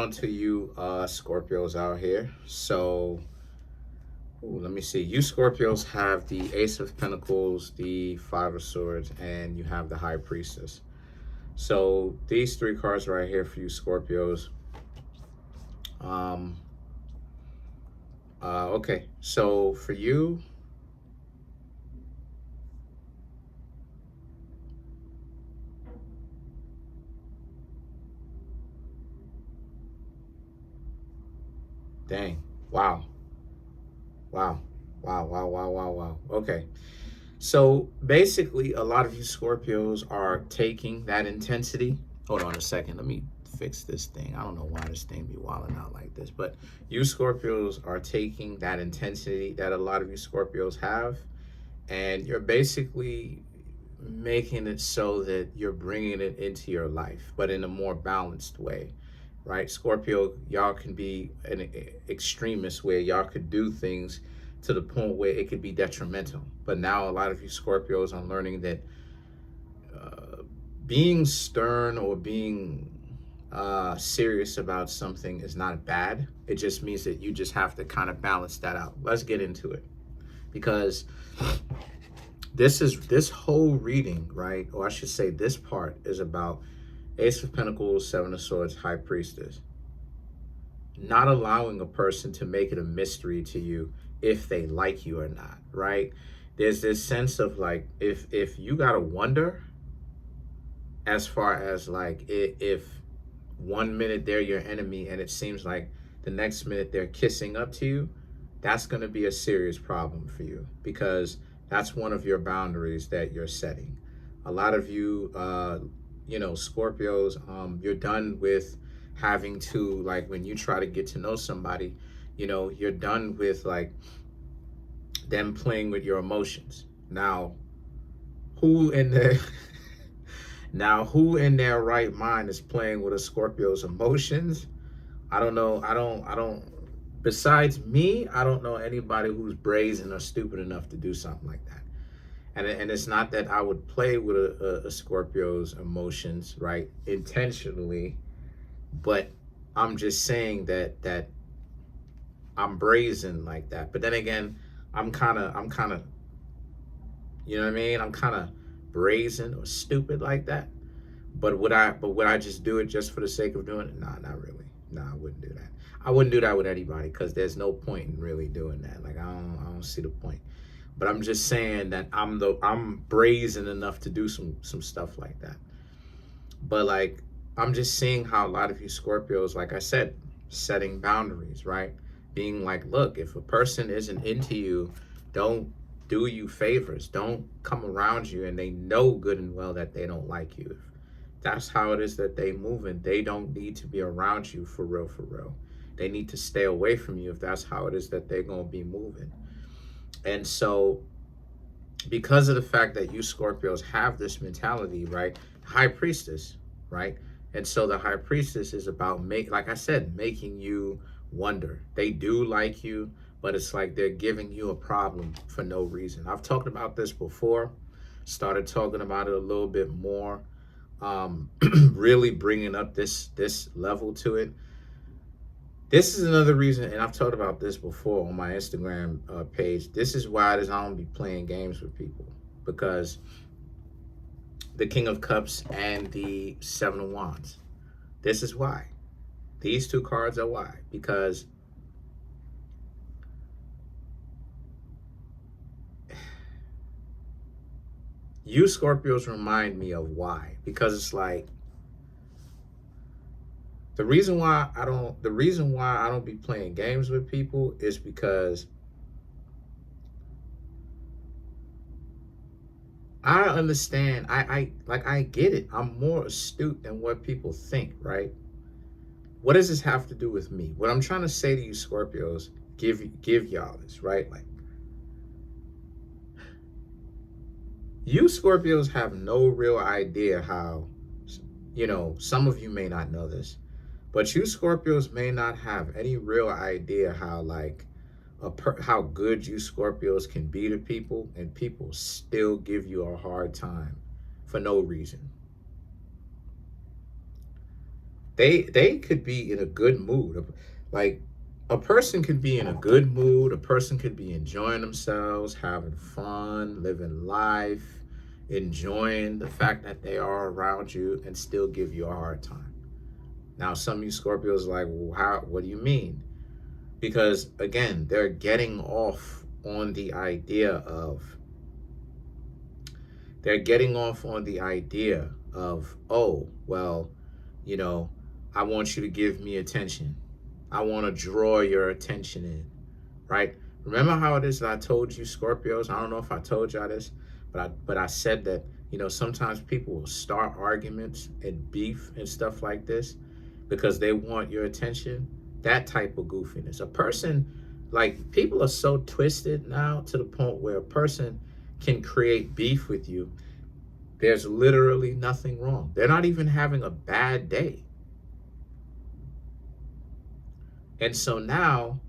on to you Scorpios out here. So, let me see. You Scorpios have the Ace of Pentacles, the Five of Swords, and you have the High Priestess. So these three cards right here for you Scorpios. Um, okay, so for you, dang, wow, wow, wow. Okay, so basically, a lot of you Scorpios are taking that intensity. Hold on a second, let me fix this thing. I don't know why this thing be wilding out like this, but you Scorpios are taking that intensity that a lot of you Scorpios have, and you're basically making it so that you're bringing it into your life, but in a more balanced way, right? Scorpio, y'all can be an extremist where y'all could do things to the point where it could be detrimental. But now a lot of you Scorpios are learning that being stern or being serious about something is not bad. It just means that you just have to kind of balance that out. Let's get into it, because this whole reading, right? Or I should say this part is about Ace of Pentacles, Seven of Swords, High Priestess. Not allowing a person to make it a mystery to you if they like you or not, right? There's this sense of like, if you gotta wonder, as far as like if 1 minute they're your enemy and it seems like the next minute they're kissing up to you, that's going to be a serious problem for you, because that's one of your boundaries that you're setting. A lot of you, Scorpios, you're done with having to, like, when you try to get to know somebody, you're done with like them playing with your emotions. Now, who in the who in their right mind is playing with a Scorpio's emotions? I don't know. I don't, besides me, I don't know anybody who's brazen or stupid enough to do something like that. And it's not that I would play with a Scorpio's emotions, right, intentionally, but I'm just saying that I'm brazen like that. But then again, I'm kind of, you know what I mean? I'm kind of brazen or stupid like that. But would I just do it just for the sake of doing it? Nah, not really. Nah, I wouldn't do that. I wouldn't do that with anybody, because there's no point in really doing that. Like, I don't see the point. But I'm just saying that I'm brazen enough to do some stuff like that. But like, I'm just seeing how a lot of you Scorpios, like I said, setting boundaries, right? Being like, look, if a person isn't into you, don't do you favors. Don't come around you, and they know good and well that they don't like you. That's how it is that they move, and they don't need to be around you for real, for real. They need to stay away from you if that's how it is that they're going to be moving. And so, because of the fact that you Scorpios have this mentality, right? High Priestess, right? And so the High Priestess is about, like I said, making you wonder. They do like you, but it's like they're giving you a problem for no reason. I've talked about this before, started talking about it a little bit more, really bringing up this level to it. This is another reason, and I've talked about this before on my Instagram page. This is why I don't be playing games with people, because the King of Cups and the Seven of Wands. This is why. These two cards are why. Because you Scorpios remind me of why. Because it's like, the reason why I don't be playing games with people is because I understand. I get it. I'm more astute than what people think, right? What does this have to do with me? What I'm trying to say to you Scorpios, give y'all this, right? Like, you Scorpios have no real idea how, some of you may not know this, but you Scorpios may not have any real idea how, like, how good you Scorpios can be to people, and people still give you a hard time for no reason. They could be in a good mood. Like a person could be in a good mood, a person could be enjoying themselves, having fun, living life, enjoying the fact that they are around you and still give you a hard time. Now some of you Scorpios are like, well, how, what do you mean? Because again, they're getting off on the idea of oh, well, you know, I want you to give me attention. I want to draw your attention in, right? Remember how it is that I told you, Scorpios? I don't know if I told y'all this, but I said that, sometimes people will start arguments and beef and stuff like this because they want your attention. That type of goofiness. A person, like, people are so twisted now to the point where a person can create beef with you. There's literally nothing wrong. They're not even having a bad day. And so now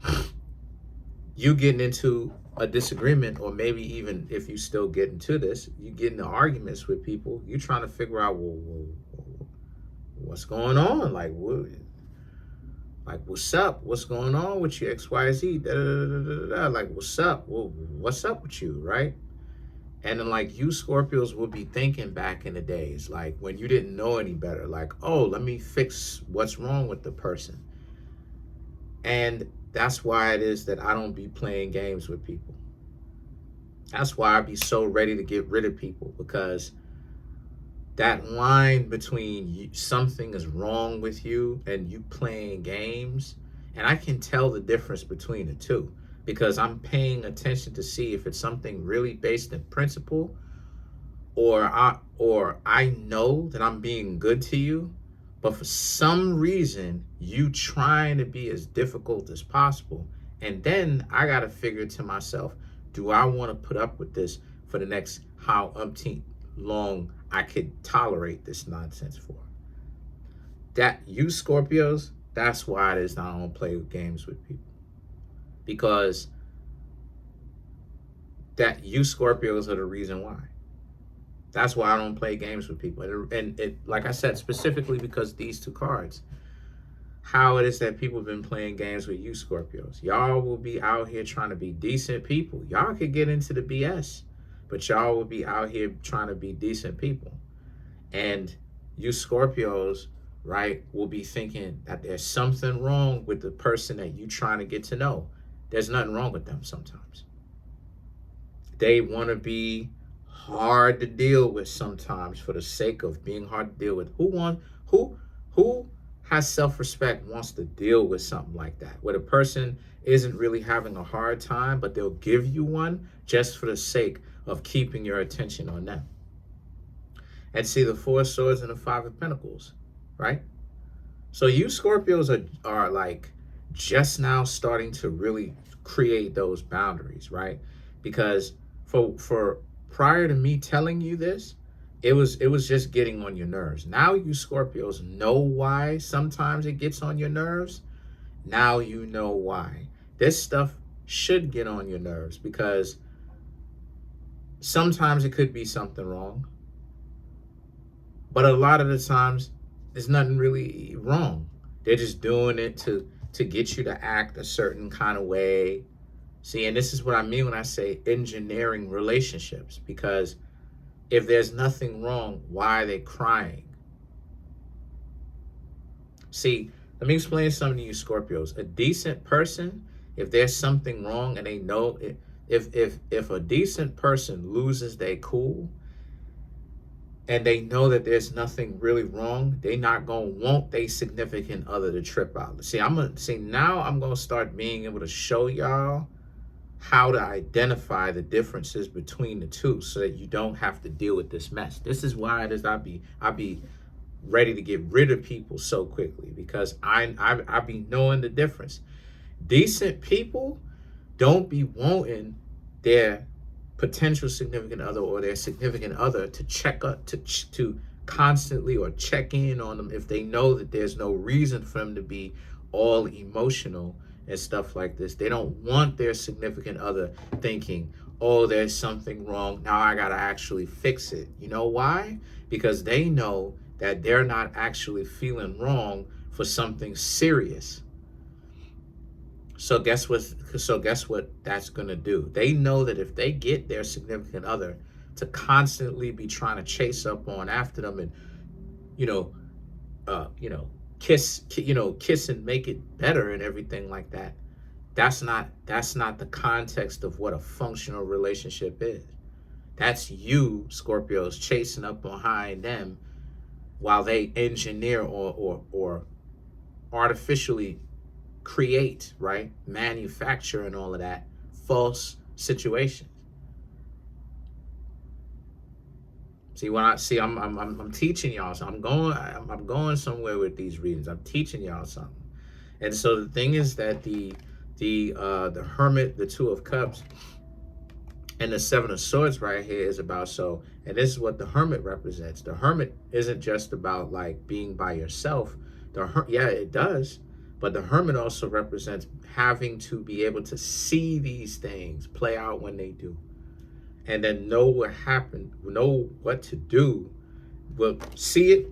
you getting into a disagreement, or maybe even if you still get into this, you get into arguments with people. You're trying to figure out, well, what's going on? What's up? What's going on with you? X, Y, Z. Da, da, da, da, da. Like, what's up? Well, what's up with you, right? And then, like, you Scorpios will be thinking back in the days, like when you didn't know any better, like, oh, let me fix what's wrong with the person. And that's why it is that I don't be playing games with people. That's why I be so ready to get rid of people, because that line between something is wrong with you and you playing games, and I can tell the difference between the two, because I'm paying attention to see if it's something really based in principle, or I know that I'm being good to you, but for some reason you trying to be as difficult as possible. And then I got to figure to myself, do I want to put up with this for the next how umpteen long I could tolerate this nonsense for? That, you Scorpios, that's why it is that I don't play games with people. Because that, you Scorpios are the reason why. That's why I don't play games with people. And it, like I said, specifically because these two cards, how it is that people have been playing games with you Scorpios. Y'all will be out here trying to be decent people. Y'all could get into the BS, but y'all will be out here trying to be decent people. And you Scorpios, right, will be thinking that there's something wrong with the person that you trying to get to know. There's nothing wrong with them sometimes. They want to be hard to deal with sometimes for the sake of being hard to deal with. Who has self-respect wants to deal with something like that, where the person isn't really having a hard time, but they'll give you one just for the sake of keeping your attention on them? And see, the Four of Swords and the Five of Pentacles, right? So you Scorpios are like just now starting to really create those boundaries, right? Because for prior to me telling you this, it was just getting on your nerves. Now you Scorpios know why sometimes it gets on your nerves. Now you know why. This stuff should get on your nerves, because sometimes it could be something wrong, but a lot of the times there's nothing really wrong. They're just doing it to get you to act a certain kind of way. See, and this is what I mean when I say engineering relationships, because if there's nothing wrong, why are they crying? See, let me explain something to you Scorpios. A decent person, if there's something wrong and they know it, if a decent person loses their cool and they know that there's nothing really wrong, they not gonna want their significant other to trip out. Now I'm gonna start being able to show y'all how to identify the differences between the two, so that you don't have to deal with this mess. This is why it is I be ready to get rid of people so quickly, because I be knowing the difference. Decent people don't be wanting their potential significant other or their significant other to check up, to constantly or check in on them if they know that there's no reason for them to be all emotional and stuff like this. They don't want their significant other thinking, oh, there's something wrong, now I gotta actually fix it. You know why? Because they know that they're not actually feeling wrong for something serious. So guess what? So guess what that's gonna do? They know that if they get their significant other to constantly be trying to chase up on after them and you know, you know, kiss and make it better and everything like that. That's not the context of what a functional relationship is. That's you, Scorpios, chasing up behind them while they engineer or artificially create, right? Manufacture and all of that false situations. See when I see I'm teaching y'all, so I'm going somewhere with these readings. I'm teaching y'all something. And so the thing is that the Hermit, the Two of Cups, and the Seven of Swords right here is about, so, and this is what the Hermit represents. The Hermit isn't just about like being by yourself. Yeah, it does, but the Hermit also represents having to be able to see these things play out when they do, and then know what happened, know what to do. Well, see it,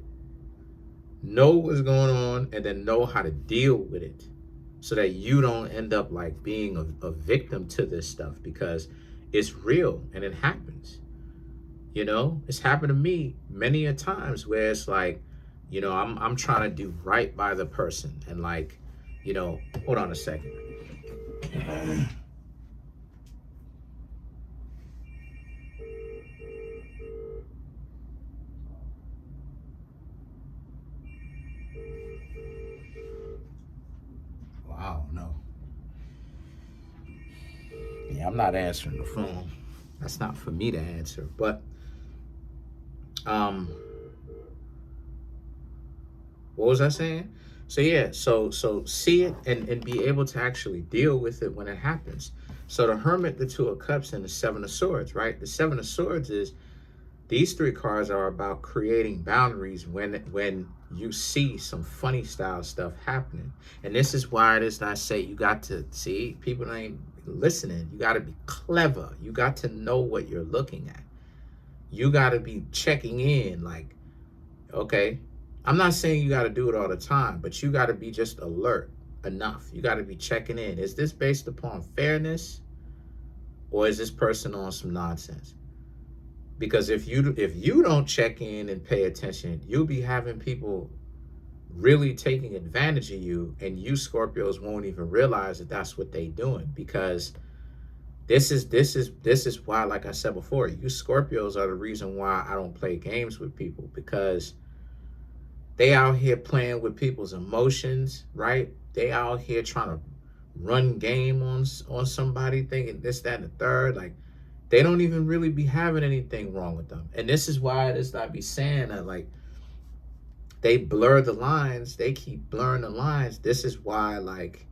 know what's going on, and then know how to deal with it, so that you don't end up like being a victim to this stuff, because it's real and it happens. You know, it's happened to me many a times where it's like, you know, I'm trying to do right by the person, and like, you know, hold on a second. Wow, no. Yeah, I'm not answering the phone. That's not for me to answer. But what was I saying? So yeah, so see it and be able to actually deal with it when it happens. So the Hermit, the Two of Cups, and the Seven of Swords, right? The Seven of Swords is, these three cards are about creating boundaries when you see some funny style stuff happening. And this is why it is that I say you got to see, people ain't listening. You got to be clever. You got to know what you're looking at. You got to be checking in like, okay, I'm not saying you got to do it all the time, but you got to be just alert enough. You got to be checking in. Is this based upon fairness, or is this person on some nonsense? Because if you don't check in and pay attention, you'll be having people really taking advantage of you, and you Scorpios won't even realize that that's what they doing. Because this is why, like I said before, you Scorpios are the reason why I don't play games with people, because they out here playing with people's emotions, right? They out here trying to run game on somebody, thinking this, that, and the third. Like, they don't even really be having anything wrong with them. And this is why it is that I be saying that, like, they blur the lines. They keep blurring the lines. This is why, like,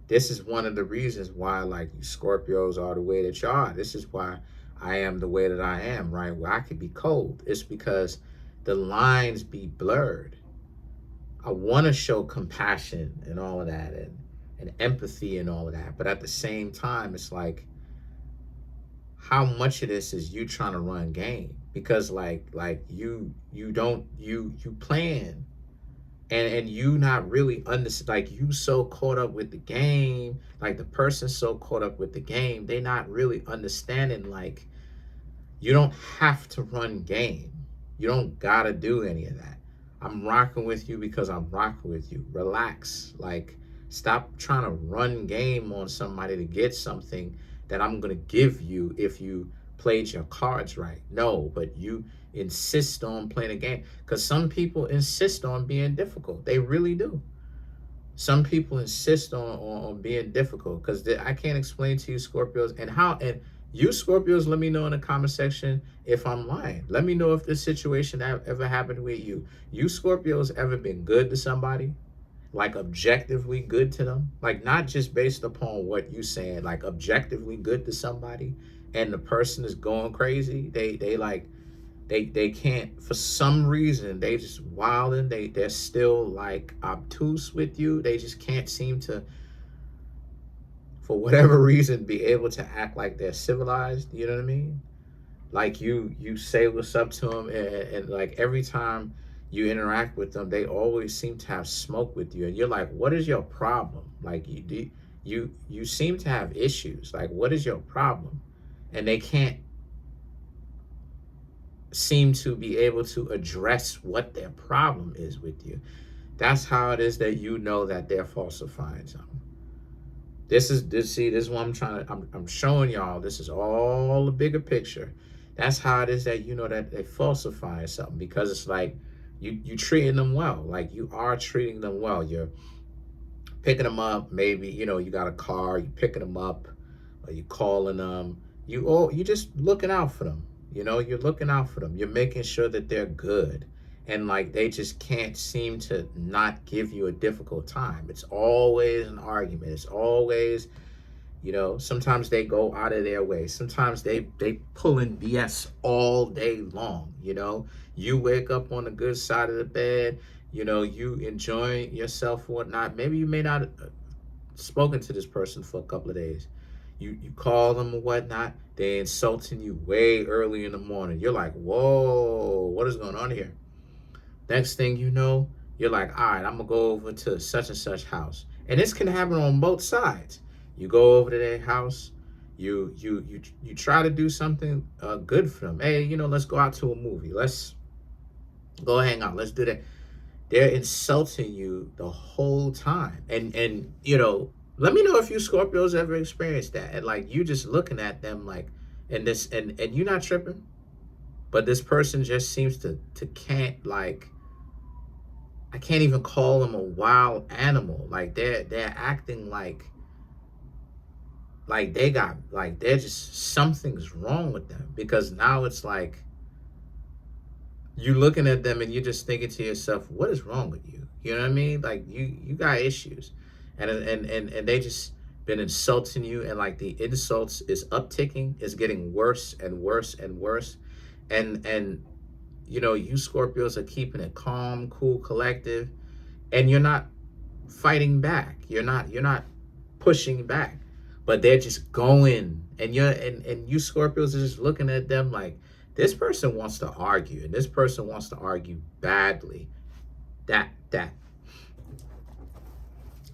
this is one of the reasons why, like, you Scorpios are the way that you are. This is why I am the way that I am, right? Where I could be cold. It's because the lines be blurred. I want to show compassion and all of that, and empathy and all of that. But at the same time, it's like, how much of this is you trying to run game? Because like you plan, and you not really understand, like, you so caught up with the game, like the person so caught up with the game, they not really understanding, like, you don't have to run game. You don't gotta do any of that. I'm rocking with you because I'm rocking with you. Relax. Like, stop trying to run game on somebody to get something that I'm going to give you if you played your cards right. No, but you insist on playing a game. Because some people insist on being difficult. They really do. Some people insist on being difficult, because I can't explain to you Scorpios and you Scorpios, let me know in the comment section if I'm lying. Let me know if this situation ever happened with you. You Scorpios ever been good to somebody? Like, objectively good to them? Like, not just based upon what you saying, like objectively good to somebody, and the person is going crazy. They can't, for some reason, they just wilding. They're still like obtuse with you. They just can't seem to, for whatever reason, be able to act like they're civilized. You know what I mean? Like, you say what's up to them, and like every time you interact with them, they always seem to have smoke with you, and you're like, what is your problem? Like, you seem to have issues. Like, what is your problem? And they can't seem to be able to address what their problem is with you. That's how it is that you know that they're falsifying something. This is what I'm showing y'all. This is all the bigger picture. That's how it is that you know that they're falsifying something, because it's like you treating them well. Like, you are treating them well. You're picking them up. Maybe, you got a car, you picking them up, or you calling them. You just looking out for them. You're looking out for them. You're making sure that they're good. And like, they just can't seem to not give you a difficult time. It's always an argument. It's always, sometimes they go out of their way. Sometimes they pull in BS all day long. You wake up on the good side of the bed, you enjoying yourself or whatnot. Maybe you may not have spoken to this person for a couple of days. You call them or whatnot, they insulting you way early in the morning. You're like, whoa, what is going on here? Next thing you know, you're like, all right, I'm gonna go over to such and such house. And this can happen on both sides. You go over to their house, you try to do something good for them. Hey, let's go out to a movie. Let's go hang out. Let's do that. They're insulting you the whole time. And let me know if you Scorpios ever experienced that. And like, you just looking at them like, and you're not tripping, but this person just seems to can't, like, I can't even call them a wild animal. Like, they're acting like they're just, something's wrong with them, because now it's like you looking at them and you're just thinking to yourself, what is wrong with you? You know what I mean? Like, you got issues, and they just been insulting you, and like, the insults is upticking, is getting worse and worse and worse, and you Scorpios are keeping it calm, cool, collective, and you're not fighting back. You're not pushing back, but they're just going, and you Scorpios are just looking at them like, this person wants to argue, and this person wants to argue badly.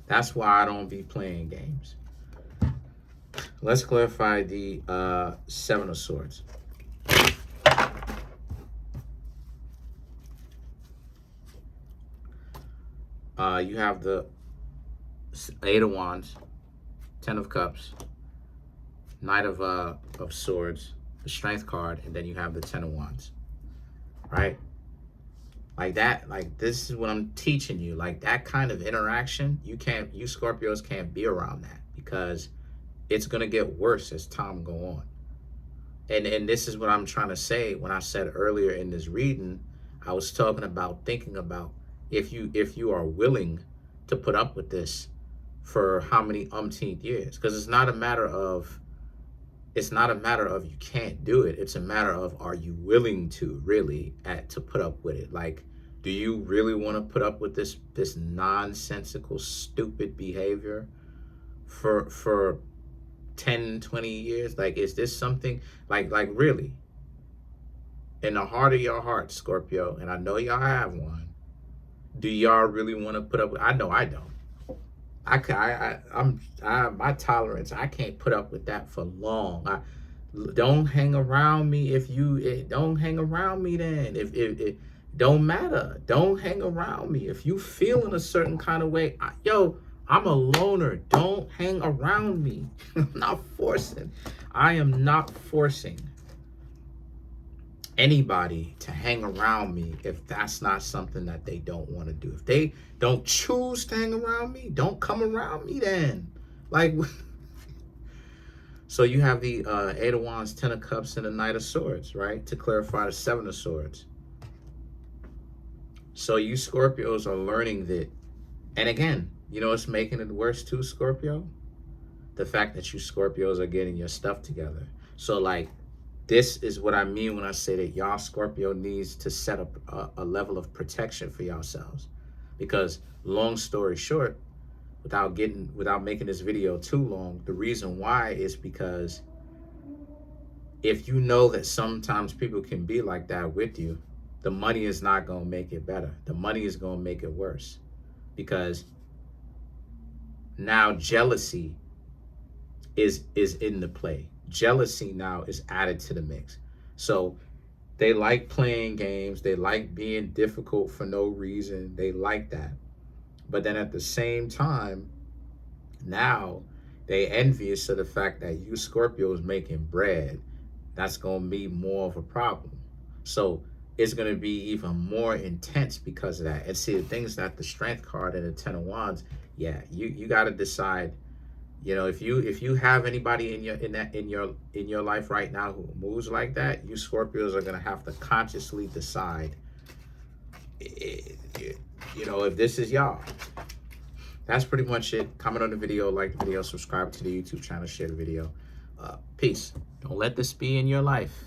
That's why I don't be playing games. Let's clarify the Seven of Swords. You have the Eight of Wands, Ten of Cups, Knight of Swords, the Strength card, and then you have the Ten of Wands, right? Like that, like, this is what I'm teaching you. Like, that kind of interaction, you Scorpios can't be around that, because it's gonna get worse as time go on. And this is what I'm trying to say. When I said earlier in this reading, I was talking about, thinking about, if you are willing to put up with this for how many umpteenth years, because it's not a matter of you can't do it. It's a matter of, are you willing to really to put up with it? Like, do you really want to put up with this nonsensical, stupid behavior for 10, 20 years? Like, is this something like really, in the heart of your heart, Scorpio, and I know y'all have one, do y'all really want to put up with? I know I don't. My tolerance, I can't put up with that for long. Don't hang around me don't hang around me then. If it don't matter, don't hang around me. If you feeling a certain kind of way, I'm a loner. Don't hang around me. I'm not forcing. I am not forcing anybody to hang around me if that's not something that they don't want to do. If they don't choose to hang around me, don't come around me then. Like, so you have the Eight of Wands, Ten of Cups, and the Knight of Swords, right? To clarify, the Seven of Swords. So you Scorpios are learning that. And again, what's making it worse too, Scorpio? The fact that you Scorpios are getting your stuff together. So like, this is what I mean when I say that y'all Scorpio needs to set up a level of protection for yourselves. Because long story short, without making this video too long, the reason why is because if you know that sometimes people can be like that with you, the money is not going to make it better. The money is going to make it worse, because now jealousy is in the play. Jealousy now is added to the mix. So they like playing games, they like being difficult for no reason, they like that. But then at the same time, now they envious of the fact that you Scorpios making bread. That's going to be more of a problem. So it's going to be even more intense because of that. And see, the things that the Strength card and the Ten of Wands, yeah, you got to decide. You know, if you have anybody in your life right now who moves like that, you Scorpios are gonna have to consciously decide. You know, if this is y'all. That's pretty much it. Comment on the video, like the video, subscribe to the YouTube channel, share the video. Peace. Don't let this be in your life.